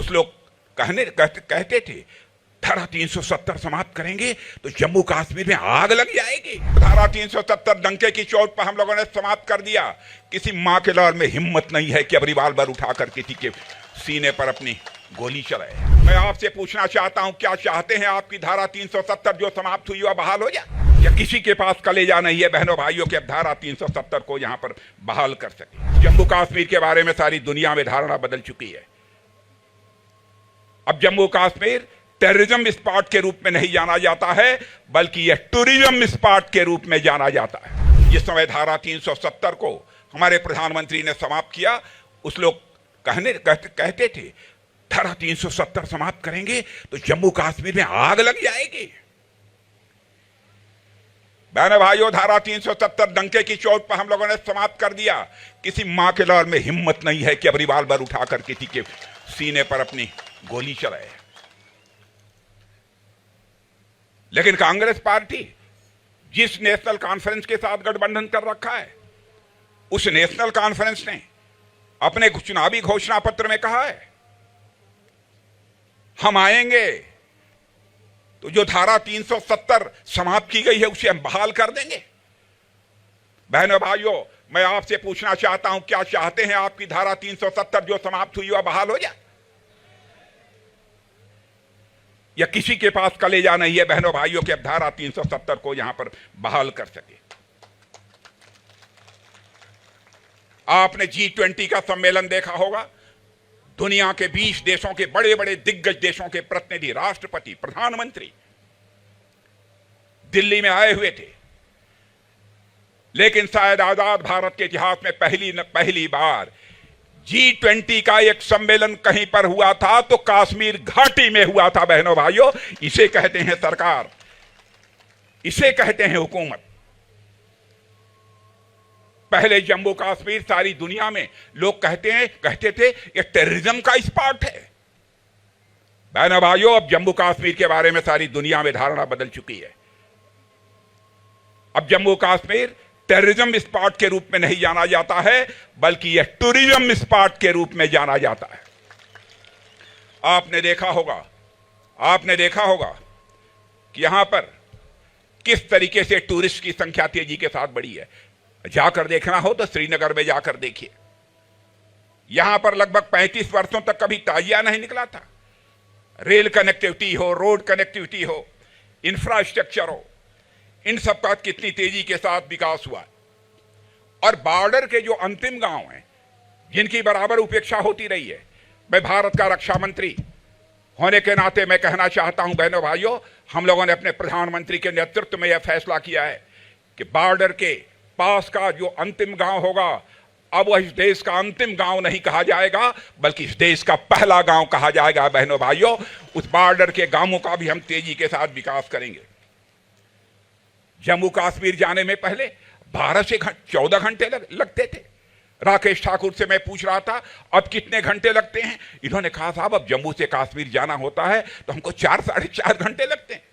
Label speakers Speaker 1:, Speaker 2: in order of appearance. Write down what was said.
Speaker 1: कुछ लोग कहते थे धारा 370 समाप्त करेंगे तो जम्मू कश्मीर में आग लग जाएगी। धारा 370 डंके की चोट पर हम लोगों ने समाप्त कर दिया। किसी मां के लाल में हिम्मत नहीं है कि अब रिवाल्वर उठाकर किसी के सीने पर अपनी गोली चलाए। मैं आपसे पूछना चाहता हूं, क्या चाहते हैं आपकी धारा 370 जो समाप्त हुई वह बहाल हो जाए, या किसी के पास कलेजा नहीं है बहनों भाइयों के अब धारा 370 को यहां पर बहाल कर सके। जम्मू कश्मीर के बारे में सारी दुनिया में धारणा बदल चुकी है। अब जम्मू कश्मीर टेररिज्म स्पॉट के रूप में नहीं जाना जाता है, बल्कि यह टूरिज्म स्पॉट के रूप में जाना जाता है। जिस समय धारा 370 को हमारे प्रधानमंत्री ने समाप्त किया, उस लोग कहते थे धारा 370 समाप्त करेंगे तो जम्मू कश्मीर में आग लग जाएगी। बहनों भाइयों, धारा 370 डंके की चोट पर हम लोगों ने समाप्त कर दिया। किसी मां के लाल में हिम्मत नहीं है कि अब रिवाल्वर उठाकर किसी के सीने पर अपनी गोली चलाए। लेकिन कांग्रेस पार्टी जिस नेशनल कॉन्फ्रेंस के साथ गठबंधन कर रखा है, उस नेशनल कॉन्फ्रेंस ने अपने चुनावी घोषणा पत्र में कहा है हम आएंगे तो जो धारा 370 समाप्त की गई है उसे हम बहाल कर देंगे। बहनों भाइयों, मैं आपसे पूछना चाहता हूं, क्या चाहते हैं आपकी धारा 370 जो समाप्त हुई वह बहाल हो जाए, या किसी के पास कलेजा नहीं है बहनों भाइयों के अब धारा 370 को यहां पर बहाल कर सके। आपने G20 का सम्मेलन देखा होगा। दुनिया के 20 देशों के बड़े बड़े दिग्गज देशों के प्रतिनिधि, राष्ट्रपति, प्रधानमंत्री दिल्ली में आए हुए थे। लेकिन शायद आजाद भारत के इतिहास में पहली बार G20 का एक सम्मेलन कहीं पर हुआ था तो कश्मीर घाटी में हुआ था। बहनों भाइयों, इसे कहते हैं सरकार, इसे कहते हैं हुकूमत। पहले जम्मू कश्मीर सारी दुनिया में लोग कहते थे ये टेररिज्म का स्पॉट है। बहनों भाइयों, अब जम्मू कश्मीर के बारे में सारी दुनिया में धारणा बदल चुकी है। अब जम्मू कश्मीर टेररिज्म स्पॉट के रूप में नहीं जाना जाता है, बल्कि यह टूरिज्म स्पॉट के रूप में जाना जाता है। आपने देखा होगा कि यहां पर किस तरीके से टूरिस्ट की संख्या तेजी के साथ बढ़ी है। जाकर देखना हो तो श्रीनगर में जाकर देखिए। यहां पर लगभग 35 वर्षों तक कभी ताजिया नहीं निकला था। रेल कनेक्टिविटी हो, रोड कनेक्टिविटी हो, इंफ्रास्ट्रक्चर हो, इन सब का कितनी तेजी के साथ विकास हुआ। और बॉर्डर के जो अंतिम गांव हैं, जिनकी बराबर उपेक्षा होती रही है, मैं भारत का रक्षा मंत्री होने के नाते मैं कहना चाहता हूं बहनों भाइयों, हम लोगों ने अपने प्रधानमंत्री के नेतृत्व में यह फैसला किया है कि बॉर्डर के पास का जो अंतिम गांव होगा, अब वह इस देश का अंतिम गांव नहीं कहा जाएगा, बल्कि इस देश का पहला गांव कहा जाएगा। बहनों भाइयों, उस बॉर्डर के गांवों का भी हम तेजी के साथ विकास करेंगे। जम्मू कश्मीर जाने में पहले 12 से 14 घंटे लगते थे। राकेश ठाकुर से मैं पूछ रहा था अब कितने घंटे लगते हैं। इन्होंने कहा साहब अब जम्मू से कश्मीर जाना होता है तो हमको 4 साढ़े 4 घंटे लगते हैं।